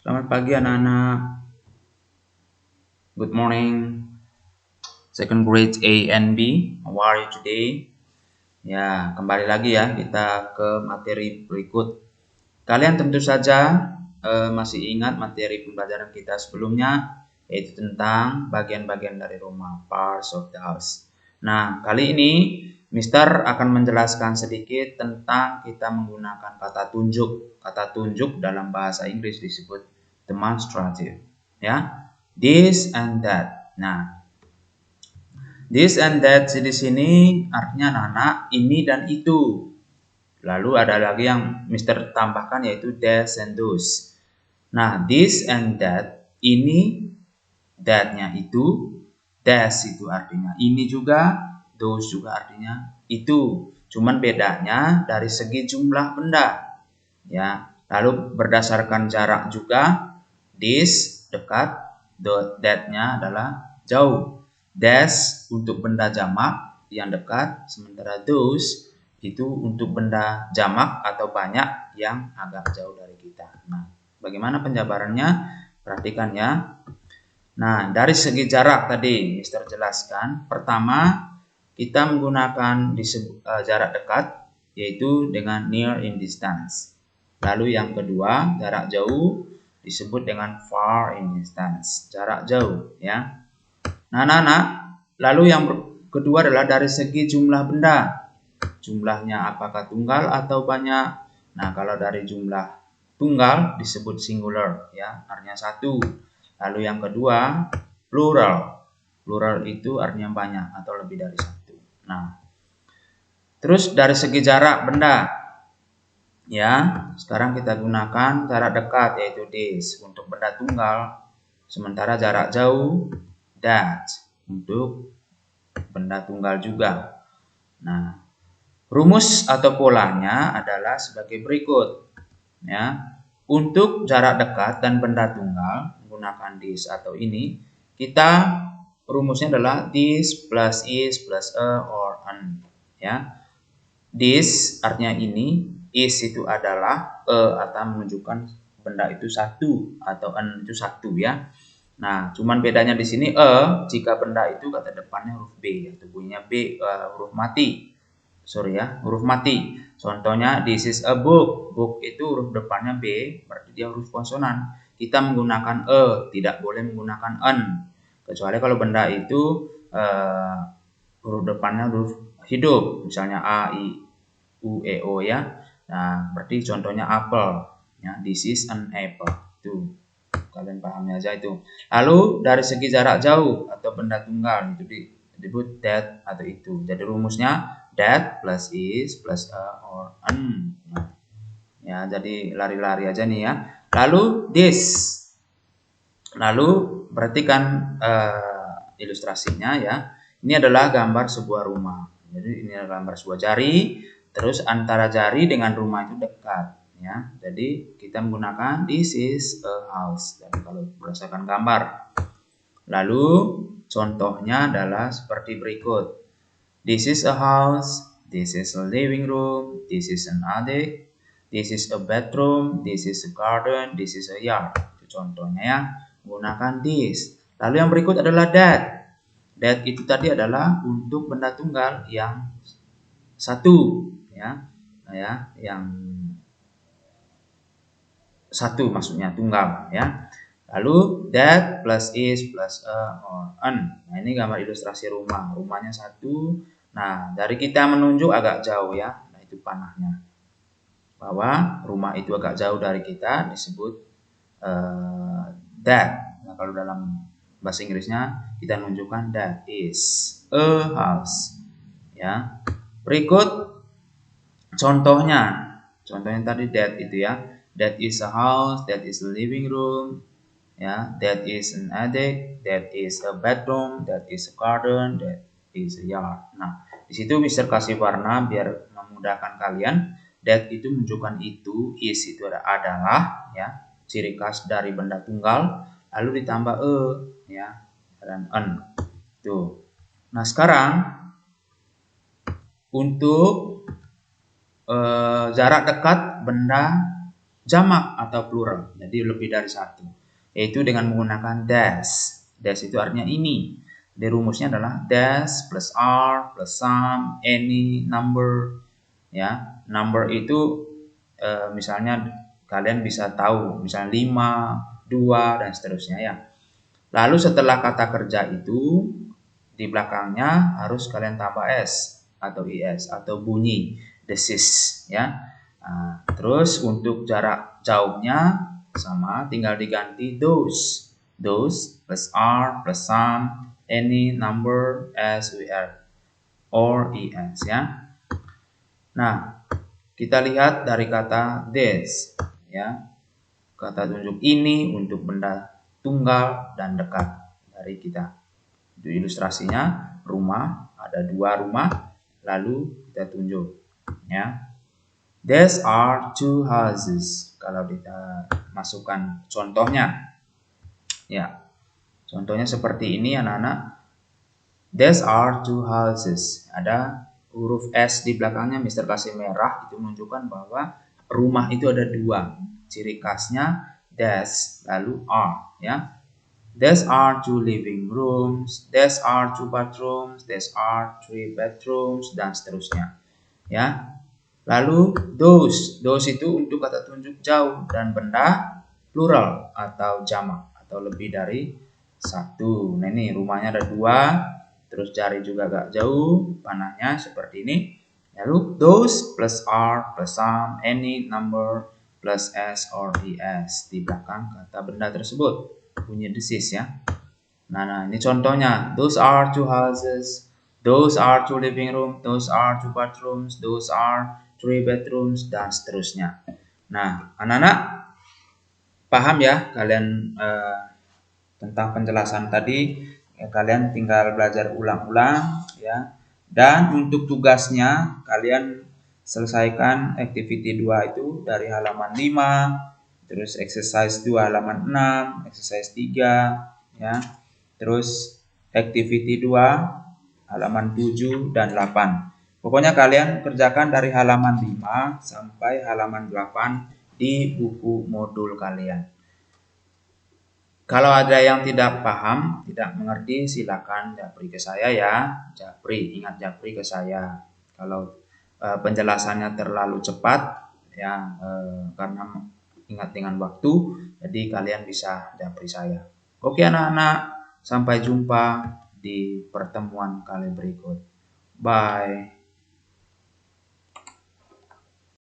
Selamat pagi anak-anak. Good morning. Second grade A and B. How are you today? Ya, kembali lagi ya kita ke materi berikut. Kalian tentu saja masih ingat materi pembelajaran kita sebelumnya, yaitu tentang bagian-bagian dari rumah, parts of the house. Nah, kali ini Mister akan menjelaskan sedikit tentang kita menggunakan kata tunjuk. Kata tunjuk dalam bahasa Inggris disebut demonstrative. Ya, this and that. Nah, this and that di sini artinya anak-anak ini dan itu. Lalu ada lagi yang Mister tambahkan yaitu this and those. Nah, this and that, ini, that-nya itu, that itu artinya ini juga, those juga artinya itu. Cuman bedanya dari segi jumlah benda. Ya, lalu berdasarkan jarak juga, this dekat, that-nya adalah jauh. That untuk benda jamak yang dekat, sementara those itu untuk benda jamak atau banyak yang agak jauh dari kita. Nah, bagaimana penjabarannya? Perhatikan ya. Nah, dari segi jarak tadi Mister jelaskan. Pertama, kita menggunakan jarak dekat, yaitu dengan near in distance. Lalu yang kedua, jarak jauh disebut dengan far in distance, jarak jauh ya. Nah, anak-anak, lalu yang kedua adalah dari segi jumlah benda. Jumlahnya apakah tunggal atau banyak? Nah, kalau dari jumlah tunggal disebut singular ya, artinya satu. Lalu yang kedua, plural. Plural itu artinya banyak atau lebih dari satu. Nah, terus dari segi jarak benda. Ya, sekarang kita gunakan jarak dekat yaitu this untuk benda tunggal. Sementara jarak jauh that untuk benda tunggal juga. Nah, rumus atau polanya adalah sebagai berikut. Ya, untuk jarak dekat dan benda tunggal menggunakan this atau ini, kita rumusnya adalah this plus is plus a or an. Ya, this artinya ini, is itu adalah, atau menunjukkan benda itu satu atau an itu satu ya. Nah, cuman bedanya di sini jika benda itu kata depannya huruf B atau bunyinya B, huruf mati. Sorry ya, huruf mati. Contohnya this is a book. Book itu huruf depannya B, berarti dia huruf konsonan. Kita menggunakan tidak boleh menggunakan an. Kecuali kalau benda itu huruf depannya huruf hidup, misalnya A, I, U, E, O ya. Nah, berarti contohnya apple. Ya, this is an apple. Tuh, kalian pahamnya aja itu. Lalu dari segi jarak jauh atau benda tunggal itu disebut that atau itu. Jadi rumusnya that plus is plus a or an. Ya, jadi lari-lari aja nih ya. Lalu this. Lalu perhatikan ilustrasinya ya. Ini adalah gambar sebuah rumah. Jadi ini adalah gambar sebuah jari. Terus antara jari dengan rumah itu dekat. Ya, jadi kita menggunakan this is a house. Jadi kalau berdasarkan gambar. Lalu contohnya adalah seperti berikut. This is a house. This is a living room. This is an attic. This is a bedroom. This is a garden. This is a yard. Itu contohnya ya. Menggunakan this. Lalu yang berikut adalah that. That itu tadi adalah untuk benda tunggal yang satu ya. Nah, ya, yang satu maksudnya tunggal ya. Lalu that plus is plus a or an. Nah, ini gambar ilustrasi rumah. Rumahnya satu. Nah, dari kita menunjuk agak jauh ya. Nah, itu panahnya. Bahwa rumah itu agak jauh dari kita disebut that. Nah, kalau dalam bahasa Inggrisnya kita menunjukkan that is a house. Ya. Berikut contohnya. Contohnya tadi that itu ya. That is a house, that is a living room, ya, that is an attic, that is a bedroom, that is a garden, that is a yard. Nah, di situ Mister kasih warna biar memudahkan kalian. That itu menunjukkan itu, is itu adalah ya, ciri khas dari benda tunggal, lalu ditambah ya, dan an. Tuh. Nah, sekarang untuk jarak dekat benda jamak atau plural, jadi lebih dari satu, yaitu dengan menggunakan dash. Dash itu artinya ini. Di rumusnya adalah dash plus r plus sum any number. Ya, number itu misalnya kalian bisa tahu, misalnya 5, 2 dan seterusnya ya. Lalu setelah kata kerja itu di belakangnya harus kalian tambah s atau is atau bunyi desis ya. Nah, terus untuk jarak jauhnya sama, tinggal diganti those plus r plus sum any number as we are or es ya. Nah, kita lihat dari kata this ya. Kata tunjuk ini untuk benda tunggal dan dekat dari kita. Itu ilustrasinya rumah, ada 2 rumah, lalu kita tunjuk ya. These are 2 houses. Kalau kita masukkan contohnya ya. Contohnya seperti ini anak-anak. These are 2 houses. Ada huruf S di belakangnya, Mister kasih merah, itu menunjukkan bahwa rumah itu ada 2. Ciri khasnya these lalu are ya. These are 2 living rooms, these are 2 bathrooms, these are 3 bedrooms dan seterusnya. Ya. Lalu those itu untuk kata tunjuk jauh dan benda plural atau jamak atau lebih dari 1. Nah, ini rumahnya ada 2, terus jari juga agak jauh, panahnya seperti ini. Lalu those plus are plus some any number plus s or es di belakang kata benda tersebut, bunyi desis ya. Nah, ini contohnya. Those are 2 houses, those are 2 living rooms, those are 2 bathrooms, those are 3 bedrooms dan seterusnya. Nah, anak-anak paham ya kalian tentang penjelasan tadi? Ya, kalian tinggal belajar ulang-ulang ya. Dan untuk tugasnya kalian selesaikan activity 2 itu dari halaman 5, terus exercise 2 halaman 6, exercise 3 ya. Terus activity 2 halaman 7 dan 8. Pokoknya kalian kerjakan dari halaman 5 sampai halaman 8 di buku modul kalian. Kalau ada yang tidak paham, tidak mengerti, silakan japri ke saya ya. Japri, ingat japri ke saya. Kalau penjelasannya terlalu cepat, ya karena ingat dengan waktu, jadi kalian bisa japri saya. Oke anak-anak, sampai jumpa di pertemuan kali berikut. Bye.